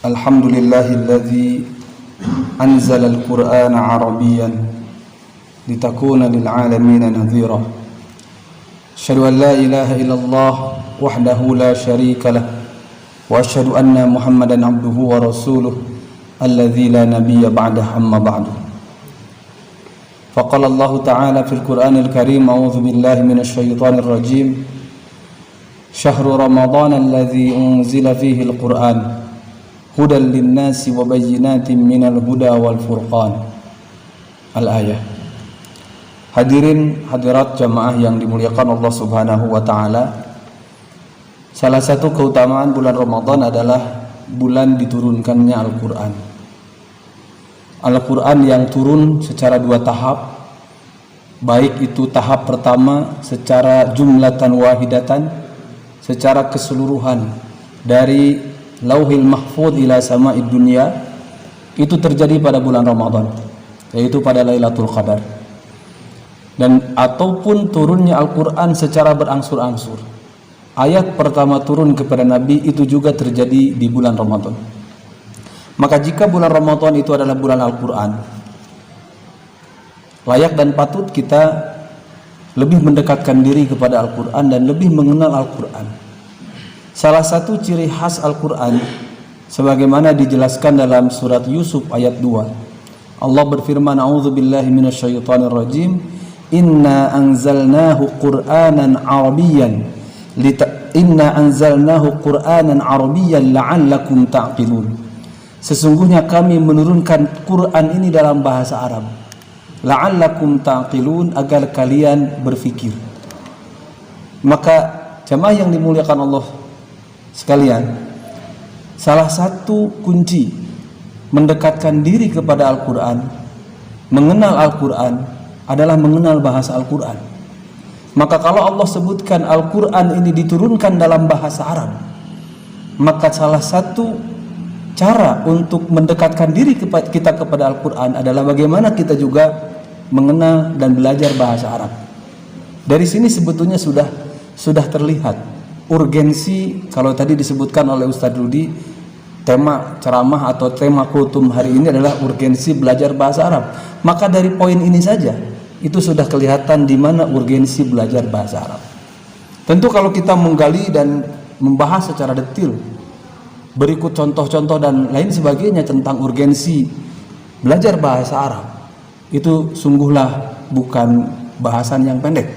Alhamdulillahilladzi anzala al-Qur'ana Arabiyyan litakuna lil 'alamina nadhira. Asyhadu an la ilaha illallah wahdahu la syarika lah wa asyhadu anna Muhammadan abduhu wa rasuluh alladzi la nabiyya ba'dahu amma ba'du. Faqala Allah ta'ala fil Qur'anil Karim a'udzu billahi minasy syaithanir rajim. Syahrul Ramadan alladzi unzila fihi al-Qur'an hudan linnasi wa bayyinatin minal huda wal furqan. Al-ayah. Hadirin hadirat jamaah yang dimuliakan Allah Subhanahu wa taala. Salah satu keutamaan bulan Ramadan adalah bulan diturunkannya Al-Qur'an. Al-Qur'an yang turun secara dua tahap. Baik itu tahap pertama secara jumlatan wahidatan, secara keseluruhan dari Lauhil Mahfuz ila sama'id dunya, itu terjadi pada bulan Ramadan, yaitu pada Lailatul Qadar. Dan ataupun turunnya Al-Qur'an secara berangsur-angsur. Ayat pertama turun kepada Nabi itu juga terjadi di bulan Ramadan. Maka jika bulan Ramadan itu adalah bulan Al-Qur'an, layak dan patut kita lebih mendekatkan diri kepada Al-Qur'an dan lebih mengenal Al-Qur'an. Salah satu ciri khas Al-Qur'an sebagaimana dijelaskan dalam surat Yusuf ayat 2. Allah berfirman, a'udzubillahi minasyaitonir rajim, inna anzalnahu qur'anan arabiyyan la'allakum ta'qilun. Sesungguhnya kami menurunkan Quran ini dalam bahasa Arab, la'allakum ta'qilun, agar kalian berfikir. Maka jamaah yang dimuliakan Allah sekalian, salah satu kunci mendekatkan diri kepada Al-Qur'an, mengenal Al-Qur'an, adalah mengenal bahasa Al-Qur'an. Maka kalau Allah sebutkan Al-Qur'an ini diturunkan dalam bahasa Arab, maka salah satu cara untuk mendekatkan diri kita kepada Al-Qur'an adalah bagaimana kita juga mengenal dan belajar bahasa Arab. Dari sini sebetulnya sudah terlihat urgensi. Kalau tadi disebutkan oleh Ustadz Rudi, tema ceramah atau tema kultum hari ini adalah urgensi belajar bahasa Arab. Maka dari poin ini saja itu sudah kelihatan di mana urgensi belajar bahasa Arab. Tentu kalau kita menggali dan membahas secara detail, berikut contoh-contoh dan lain sebagainya tentang urgensi belajar bahasa Arab, itu sungguhlah bukan bahasan yang pendek.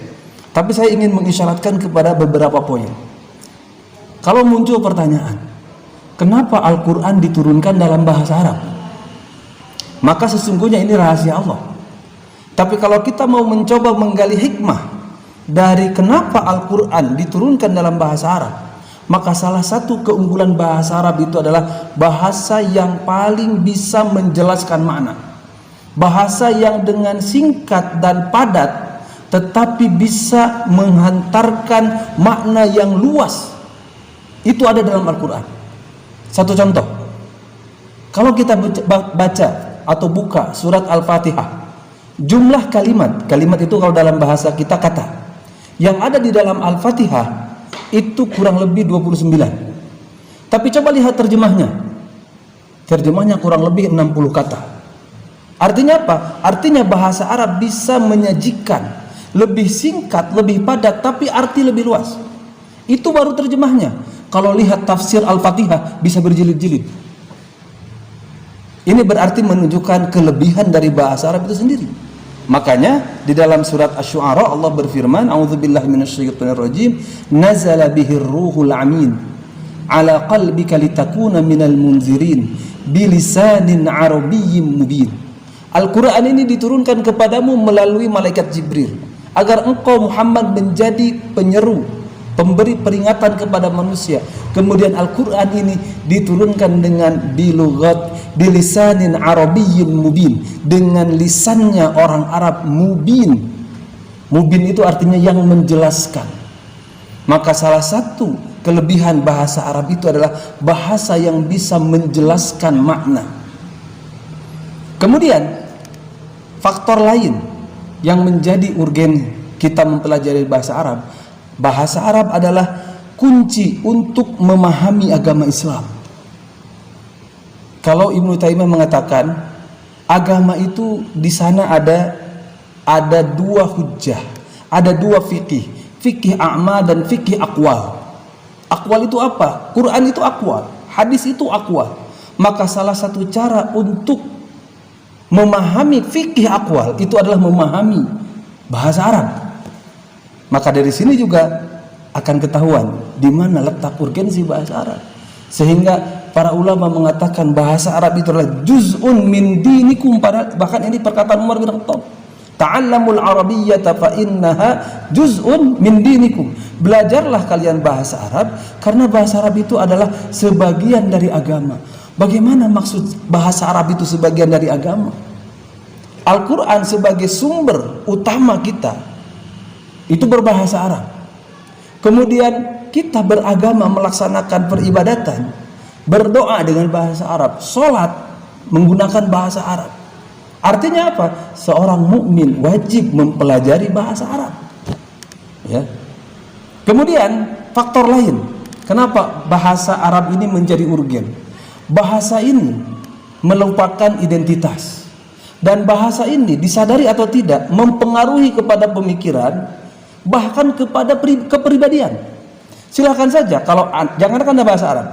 Tapi saya ingin mengisyaratkan kepada beberapa poin. Kalau muncul pertanyaan, kenapa Al-Qur'an diturunkan dalam bahasa Arab? Maka sesungguhnya ini rahasia Allah. Tapi kalau kita mau mencoba menggali hikmah dari kenapa Al-Qur'an diturunkan dalam bahasa Arab, maka salah satu keunggulan bahasa Arab itu adalah bahasa yang paling bisa menjelaskan makna. Bahasa yang dengan singkat dan padat tetapi bisa menghantarkan makna yang luas. Itu ada dalam Al-Qur'an. Satu contoh, kalau kita baca atau buka surat Al-Fatihah, jumlah kalimat itu kalau dalam bahasa kita kata yang ada di dalam Al-Fatihah itu kurang lebih 29. Tapi coba lihat terjemahnya kurang lebih 60 kata. Artinya apa? Artinya bahasa Arab bisa menyajikan lebih singkat, lebih padat, tapi arti lebih luas. Itu baru terjemahnya. Kalau lihat tafsir Al-Fatihah bisa berjilid-jilid. Ini berarti menunjukkan kelebihan dari bahasa Arab itu sendiri. Makanya di dalam surat Asy-Syu'ara Allah berfirman, a'udzubillahi minasyaitonir rajim, nazala bihir ruhul amin ala qalbika litakuna minal munzirin bilisanin arabiyyin mubin. Al-Qur'an ini diturunkan kepadamu melalui malaikat Jibril agar engkau Muhammad menjadi penyeru, pemberi peringatan kepada manusia. Kemudian Al-Qur'an ini diturunkan dengan bilisanin arabiyyin mubin, dengan lisannya orang Arab mubin. Mubin itu artinya yang menjelaskan. Maka salah satu kelebihan bahasa Arab itu adalah bahasa yang bisa menjelaskan makna. Kemudian faktor lain yang menjadi urgen kita mempelajari bahasa Arab. Bahasa Arab adalah kunci untuk memahami agama Islam. Kalau Ibnu Taimiyah mengatakan agama itu di sana ada dua hujjah, ada dua fikih, fikih a'mal dan fikih aqwal. Aqwal itu apa? Quran itu aqwal, hadis itu aqwal. Maka salah satu cara untuk memahami fikih aqwal itu adalah memahami bahasa Arab. Maka dari sini juga akan ketahuan di mana letak urgensi bahasa Arab. Sehingga para ulama mengatakan bahasa Arab itu adalah juz'un min dinikum, bahkan ini perkataan Umar bin Khattab. Ta'allamul arabiyyata fa innaha juz'un min dinikum. Belajarlah kalian bahasa Arab karena bahasa Arab itu adalah sebagian dari agama. Bagaimana maksud bahasa Arab itu sebagian dari agama? Al-Quran sebagai sumber utama kita itu berbahasa Arab. Kemudian kita beragama, melaksanakan peribadatan, berdoa dengan bahasa Arab, sholat menggunakan bahasa Arab. Artinya apa? Seorang mukmin wajib mempelajari bahasa Arab. Ya. Kemudian faktor lain, kenapa bahasa Arab ini menjadi urgen? Bahasa ini melupakan identitas, dan bahasa ini disadari atau tidak mempengaruhi kepada pemikiran, bahkan kepada kepribadian. Silahkan saja, kalau jangankan bahasa Arab,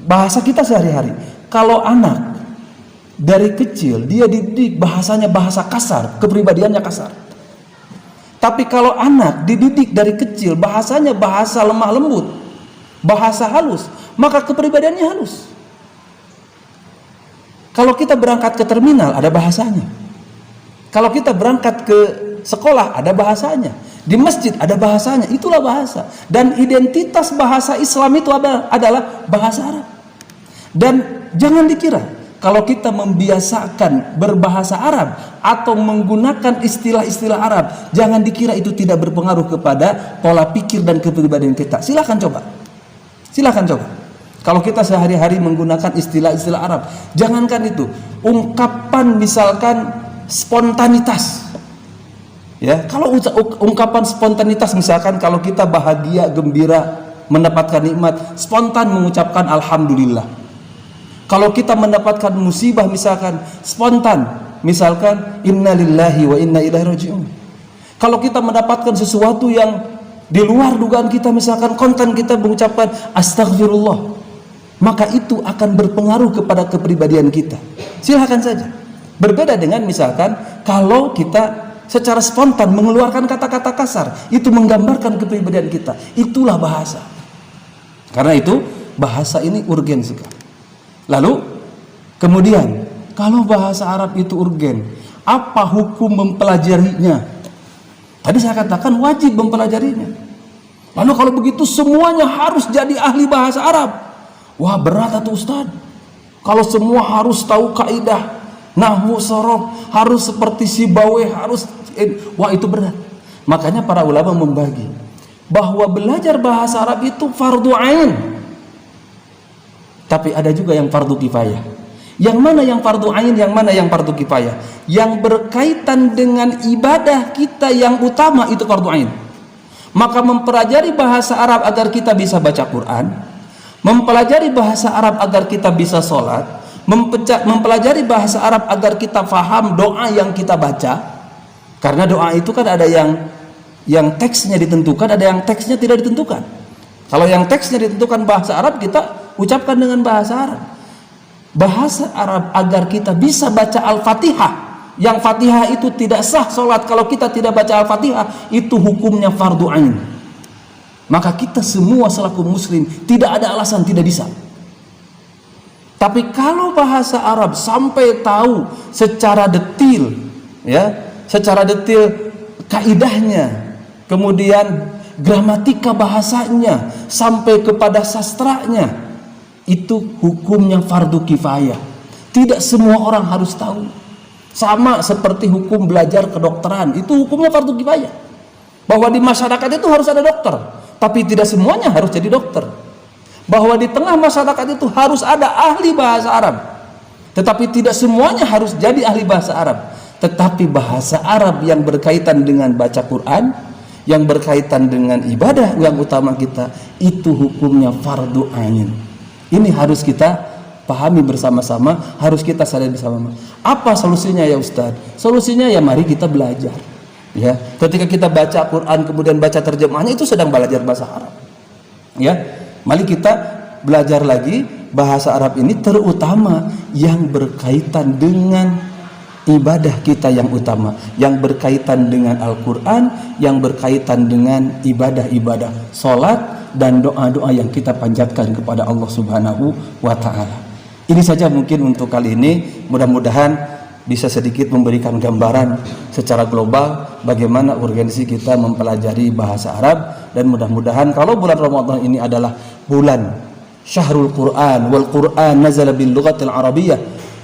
bahasa kita sehari-hari. Kalau anak dari kecil dia dididik bahasanya bahasa kasar, kepribadiannya kasar. Tapi kalau anak dididik dari kecil bahasanya bahasa lemah lembut, bahasa halus, maka kepribadiannya halus. Kalau kita berangkat ke terminal ada bahasanya. Kalau kita berangkat ke sekolah ada bahasanya. Di masjid ada bahasanya, itulah bahasa. Dan identitas bahasa Islam itu adalah bahasa Arab. Dan jangan dikira kalau kita membiasakan berbahasa Arab atau menggunakan istilah-istilah Arab, jangan dikira itu tidak berpengaruh kepada pola pikir dan kepribadian kita. Silahkan coba. Silahkan coba. Kalau kita sehari-hari menggunakan istilah-istilah Arab, jangankan itu, ungkapan misalkan spontanitas. Ya, kalau ungkapan spontanitas misalkan kalau kita bahagia, gembira, mendapatkan nikmat, spontan mengucapkan alhamdulillah. Kalau kita mendapatkan musibah misalkan, spontan misalkan innalillahi wa inna ilaihi raji'un. Kalau kita mendapatkan sesuatu yang di luar dugaan kita, misalkan konten kita mengucapkan astagfirullah, maka itu akan berpengaruh kepada kepribadian kita. Silahkan saja. Berbeda dengan misalkan kalau kita secara spontan mengeluarkan kata-kata kasar, itu menggambarkan kepribadian kita. Itulah bahasa. Karena itu bahasa ini urgen sekali. Lalu kemudian kalau bahasa Arab itu urgen, apa hukum mempelajarinya? Tadi saya katakan wajib mempelajarinya. Lalu kalau begitu semuanya harus jadi ahli bahasa Arab. Wah, berat atau Ustaz? Kalau semua harus tahu kaidah nahwu, sorof, harus seperti Sibawayh, harus, wah itu berat. Makanya para ulama membagi bahwa belajar bahasa Arab itu fardu ain, tapi ada juga yang fardu kifayah. Yang mana yang fardu ain, yang mana yang fardu kifayah? Yang berkaitan dengan ibadah kita yang utama itu fardu ain. Maka mempelajari bahasa Arab agar kita bisa baca Quran, mempelajari bahasa Arab agar kita bisa sholat, mempelajari bahasa Arab agar kita faham doa yang kita baca. Karena doa itu kan ada yang teksnya ditentukan, ada yang teksnya tidak ditentukan. Kalau yang teksnya ditentukan bahasa Arab, kita ucapkan dengan bahasa Arab. Bahasa Arab agar kita bisa baca Al-Fatihah. Yang Fatihah itu tidak sah sholat kalau kita tidak baca Al-Fatihah, itu hukumnya fardu ain. Maka kita semua selaku muslim tidak ada alasan tidak bisa. Tapi kalau bahasa Arab sampai tahu secara detil, ya, secara detil kaidahnya, kemudian gramatika bahasanya sampai kepada sastranya, itu hukumnya fardu kifayah. Tidak semua orang harus tahu. Sama seperti hukum belajar kedokteran, itu hukumnya fardu kifayah. Bahwa di masyarakat itu harus ada dokter, tapi tidak semuanya harus jadi dokter. Bahwa di tengah masyarakat itu harus ada ahli bahasa Arab, tetapi tidak semuanya harus jadi ahli bahasa Arab. Tetapi bahasa Arab yang berkaitan dengan baca Quran, yang berkaitan dengan ibadah yang utama kita, itu hukumnya fardu ain. Ini harus kita pahami bersama-sama, harus kita sadari bersama-sama. Apa solusinya ya Ustadz? Solusinya ya mari kita belajar. Ya, ketika kita baca Quran kemudian baca terjemahnya, itu sedang belajar bahasa Arab. Ya, mari kita belajar lagi bahasa Arab ini, terutama yang berkaitan dengan ibadah kita yang utama, yang berkaitan dengan Al-Quran, yang berkaitan dengan ibadah-ibadah salat dan doa-doa yang kita panjatkan kepada Allah Subhanahu wa Ta'ala. Ini saja mungkin untuk kali ini. Mudah-mudahan bisa sedikit memberikan gambaran secara global bagaimana urgensi kita mempelajari bahasa Arab, dan mudah-mudahan kalau bulan Ramadan ini adalah bulan Syahrul Quran wal Quran nazala bil lughatil arabiyyah,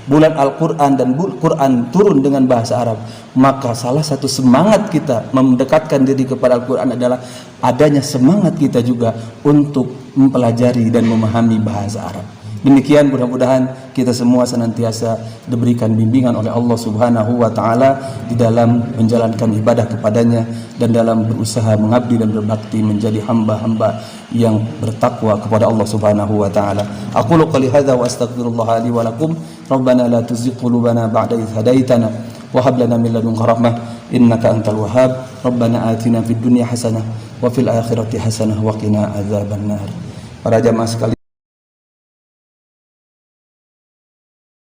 bulan Al-Quran dan Quran turun dengan bahasa Arab, maka salah satu semangat kita mendekatkan diri kepada Al-Quran adalah adanya semangat kita juga untuk mempelajari dan memahami bahasa Arab. Demikian, mudah-mudahan kita semua senantiasa diberikan bimbingan oleh Allah Subhanahu wa Ta'ala di dalam menjalankan ibadah kepadanya dan dalam berusaha mengabdi dan berbakti menjadi hamba-hamba yang bertakwa kepada Allah Subhanahu wa Ta'ala. Aqulu qouli hadza wa astaghfirullah li wa lakum. Rabbana la tuzigh qulubana ba'da idh hadaitana wa hab lana min ladunka rahmah innaka antal wahhab. Rabbana atina fid dunya hasanah wa fil akhirati hasanah wa qina adzabannar. Para jamaah sekalian,